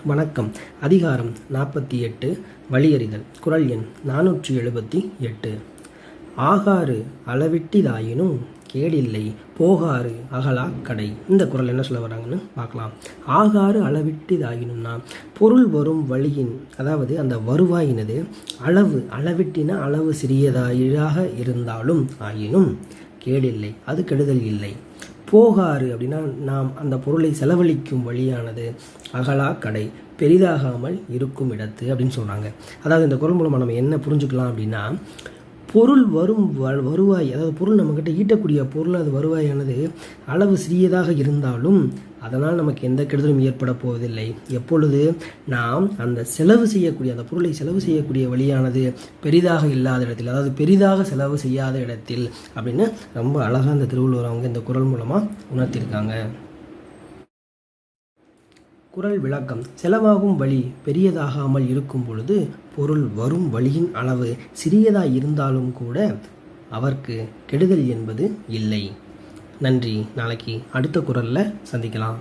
வணக்கம். அதிகாரம் 48 வழியறிதல். குறள் எண் 478. ஆகாறு அளவிட்டிதாயினும் கேடில்லை போகாறு அகலாக் கடை. இந்த குறள் என்ன சொல்ல வராங்கன்னு பார்க்கலாம். ஆகாறு அளவிட்டிதாயினும்னா பொருள் வரும் வழியின், அதாவது அந்த வருவாயினது அளவிட்டின அளவு சிறியதாக இருந்தாலும் ஆயினும் கேடில்லை, அது கெடுதல் இல்லை. போகாறு அப்படின்னா நாம் அந்த பொருளை செலவழிக்கும் வழியானது அகலா கடை, பெரிதாகாமல் இருக்கும் இடத்து அப்படின்னு சொல்கிறாங்க. அதாவது இந்த குறள் மூலமாக நம்ம என்ன புரிஞ்சுக்கலாம் அப்படின்னா, பொருள் வரும் வருவாய், அதாவது பொருள் நம்மக்கிட்ட ஈட்டக்கூடிய பொருள் அது வருவாயானது அளவு சிறியதாக இருந்தாலும் அதனால் நமக்கு எந்த கெடுதலும் ஏற்பட போவதில்லை. எப்பொழுது நாம் அந்த அந்த பொருளை செலவு செய்யக்கூடிய வழியானது பெரிதாக இல்லாத இடத்தில், அதாவது பெரிதாக செலவு செய்யாத இடத்தில் அப்படின்னு ரொம்ப அழகாக அந்த திருவள்ளுவர் அவங்க இந்த குறள் மூலமாக உணர்த்தியிருக்காங்க. குறள் விளக்கம். செலவாகும் வழி பெரியதாகாமல் இருக்கும் பொழுது பொருள் வரும் வழியின் அளவு சிறியதாக இருந்தாலும் கூட அவருக்கு கெடுதல் என்பது இல்லை. நன்றி. நாளைக்கு அடுத்த குறளில் சந்திக்கலாம்.